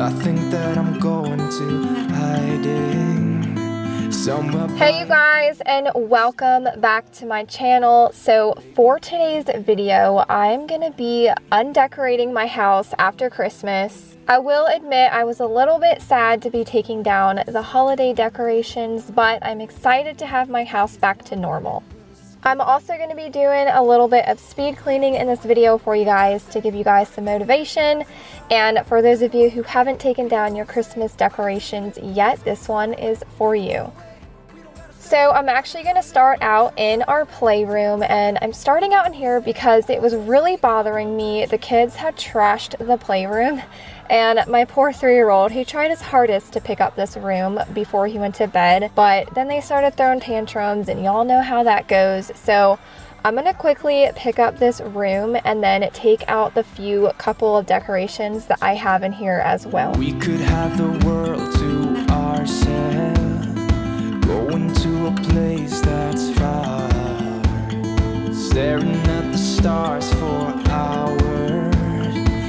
I think that I'm going to hiding somewhere. Hey you guys, and welcome back to my channel. So for today's video, I'm gonna be undecorating my house after Christmas. I will admit I was a little bit sad to be taking down the holiday decorations, but I'm excited to have my house back to normal. I'm also going to be doing a little bit of speed cleaning in this video for you guys to give you guys some motivation. And for those of you who haven't taken down your Christmas decorations yet, this one is for you. So I'm actually going to start out in our playroom, and I'm starting out in here because it was really bothering me. The kids had trashed the playroom, and my poor 3-year-old, he tried his hardest to pick up this room before he went to bed, but then they started throwing tantrums, and y'all know how that goes. So I'm going to quickly pick up this room and then take out the couple of decorations that I have in here as well. We could have the world to ourselves, going to a place that's far, staring at the stars for hours,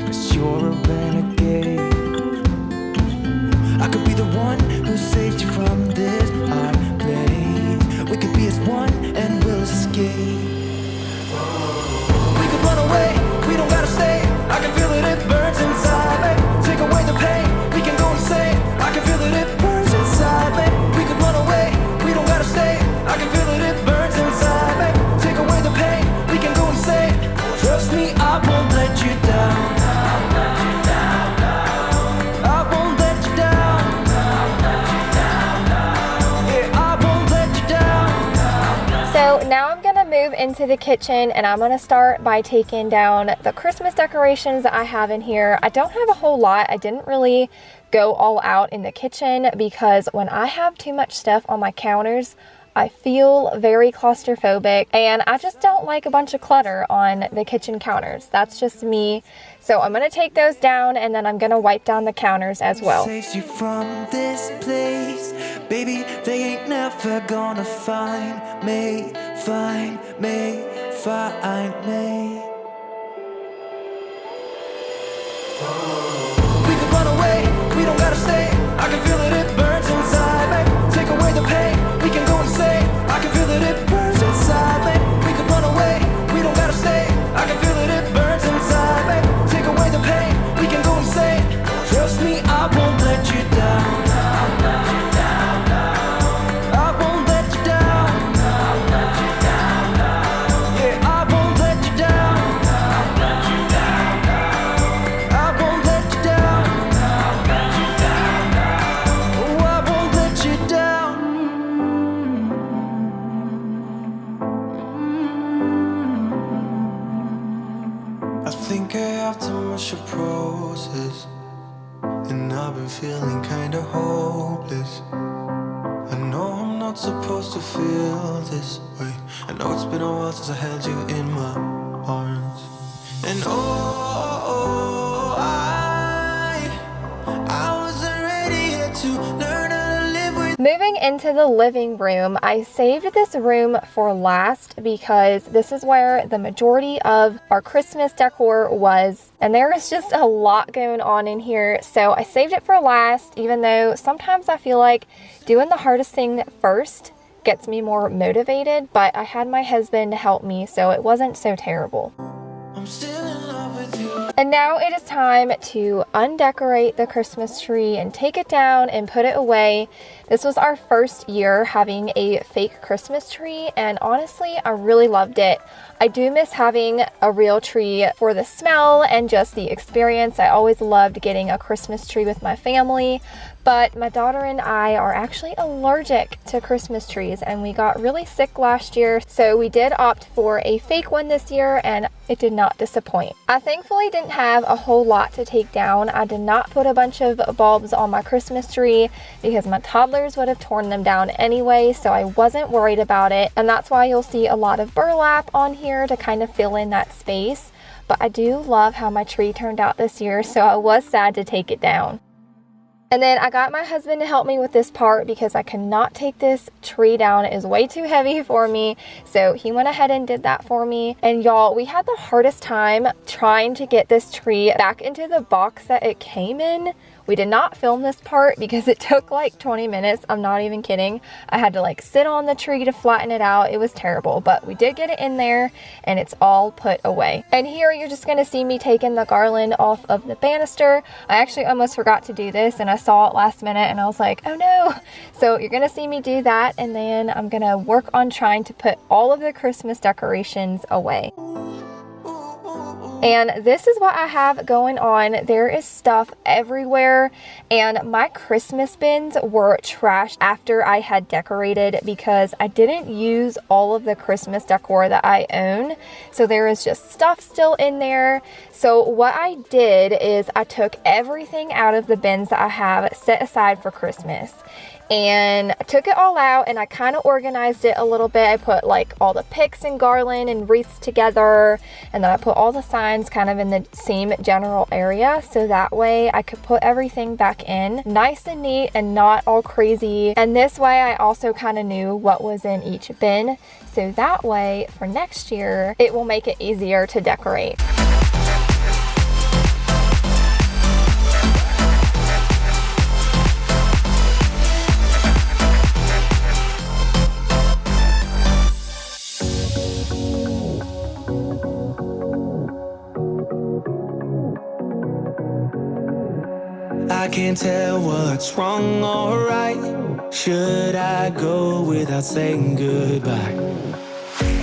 'cause you're a renegade. I could be the one who saved you from this hard place. We could be as one and we'll escape. We could run away, we don't gotta stay. I can feel it, it burns inside me. Take away the pain, we can go insane. I can feel it, it burns inside me. We could run away, we don't gotta stay. I can feel it, it burns inside me. Take away the pain, we can go insane. Trust me, I won't let you down. So now I'm gonna move into the kitchen, and I'm gonna start by taking down the Christmas decorations that I have in here. I don't have a whole lot. I didn't really go all out in the kitchen because when I have too much stuff on my counters, I feel very claustrophobic, and I just don't like a bunch of clutter on the kitchen counters. That's just me. So I'm gonna take those down, and then I'm gonna wipe down the counters as well. Saves you from this place, baby. They ain't never gonna find me, find me, find me. We could run away, we don't gotta stay. I can feel it, it burns inside me. Take away the pain, we can go insane. I can feel it, it burns inside me. We could run away, we don't gotta stay. I can feel it, it burns inside me. Take away the pain, we can go insane. Trust me, I won't let you down. I won't let you down. Yeah, I won't let you down. I won't let you down. Oh, I won't let you down. I think I have too much of roses, and I've been feeling kinda hopeless. I know I'm not supposed to feel this way. I know it's been a while since I held you in my arms. And I wasn't ready yet to learn how to live with. Moving into the living room, I saved this room for last because this is where the majority of our Christmas decor was, and there is just a lot going on in here. So I saved it for last, even though sometimes I feel like doing the hardest thing first gets me more motivated, but I had my husband help me, so it wasn't so terrible. I'm still in love with you. And now it is time to undecorate the Christmas tree and take it down and put it away. This was our first year having a fake Christmas tree, and honestly, I really loved it. I do miss having a real tree for the smell and just the experience. I always loved getting a Christmas tree with my family, but my daughter and I are actually allergic to Christmas trees, and we got really sick last year, so we did opt for a fake one this year, and it did not disappoint. I thankfully didn't have a whole lot to take down. I did not put a bunch of bulbs on my Christmas tree because my toddlers would have torn them down anyway, so I wasn't worried about it, and that's why you'll see a lot of burlap on here to kind of fill in that space. But I do love how my tree turned out this year, so I was sad to take it down. And then I got my husband to help me with this part because I cannot take this tree down. It is way too heavy for me. So he went ahead and did that for me. And y'all, we had the hardest time trying to get this tree back into the box that it came in. We did not film this part because it took like 20 minutes. I'm not even kidding. I had to like sit on the tree to flatten it out. It was terrible, but we did get it in there and it's all put away. And here you're just gonna see me taking the garland off of the banister. I actually almost forgot to do this and I saw it last minute and I was like, oh no. So you're gonna see me do that, and then I'm gonna work on trying to put all of the Christmas decorations away. And this is what I have going on. There is stuff everywhere, and my Christmas bins were trashed after I had decorated because I didn't use all of the Christmas decor that I own. So there is just stuff still in there. So what I did is I took everything out of the bins that I have set aside for Christmas. And I took it all out and I kind of organized it a little bit. I put like all the picks and garland and wreaths together, and then I put all the signs kind of in the same general area, so that way I could put everything back in nice and neat and not all crazy. And this way I also kind of knew what was in each bin, so that way for next year it will make it easier to decorate. I can't tell what's wrong or right. Should I go without saying goodbye?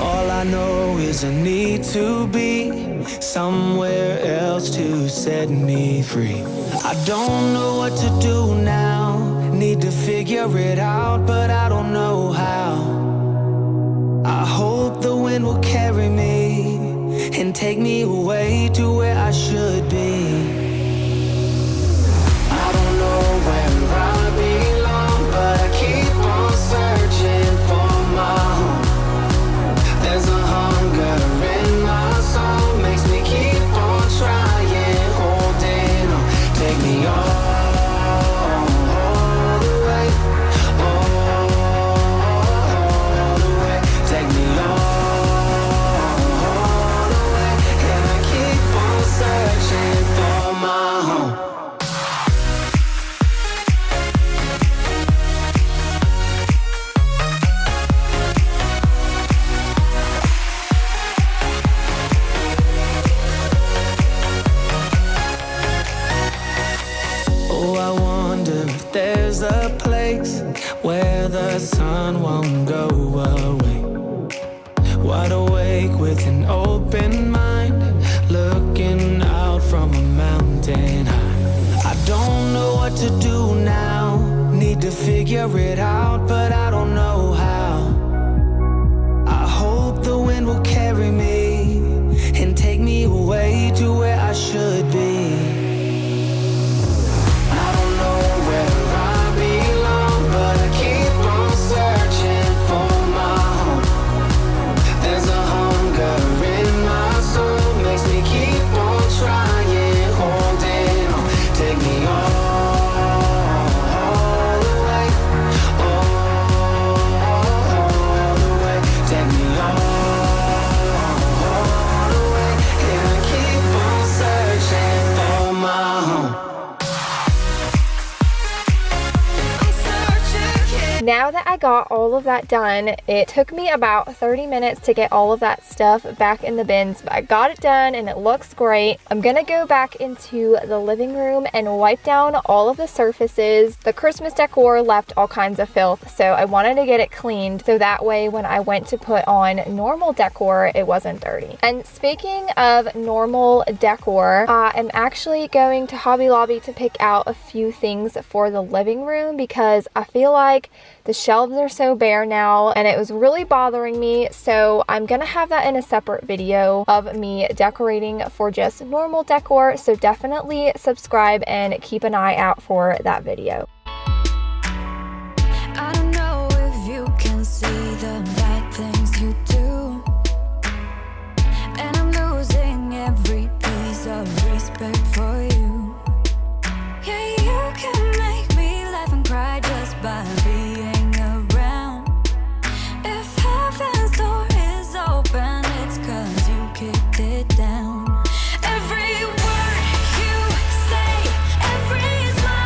All I know is I need to be somewhere else to set me free. I don't know what to do now. Need to figure it out, but I don't know how. I hope the wind will carry me and take me away to where I should be. Searching for my home. There's a hunger in my soul, makes me keep on trying, holding on. Take me all the way, all the way. Take me all the way, and I keep on searching for my home. There's a place where the sun won't go away. Wide awake with an open mind, looking out from a mountain high. I don't know what to do now. Need to figure it out, but I don't know how. I hope the wind will carry me and take me away to where I should be. Now that I got all of that done, it took me about 30 minutes to get all of that stuff back in the bins, but I got it done and it looks great. I'm gonna go back into the living room and wipe down all of the surfaces. The Christmas decor left all kinds of filth, so I wanted to get it cleaned so that way when I went to put on normal decor, it wasn't dirty. And speaking of normal decor, I'm actually going to Hobby Lobby to pick out a few things for the living room because I feel like the shelves are so bare now and it was really bothering me, so I'm gonna have that in a separate video of me decorating for just normal decor, so definitely subscribe and keep an eye out for that video. I don't know if you can see the bad things you do, and I'm losing every piece of respect for you. Yeah, you can make me laugh and cry just by being around. If heaven's door is open, it's 'cause you kicked it down. Every word you say, every smile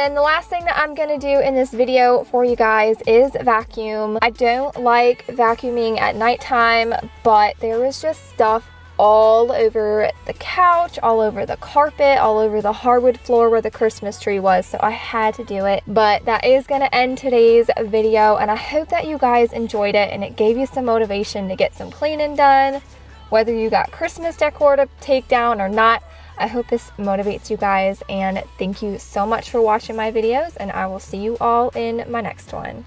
then the last thing that I'm gonna do in this video for you guys is vacuum. I don't like vacuuming at nighttime, but there was just stuff all over the couch, all over the carpet, all over the hardwood floor where the Christmas tree was, so I had to do it. But that is going to end today's video, and I hope that you guys enjoyed it and it gave you some motivation to get some cleaning done, whether you got Christmas decor to take down or not. I hope this motivates you guys, and thank you so much for watching my videos, and I will see you all in my next one.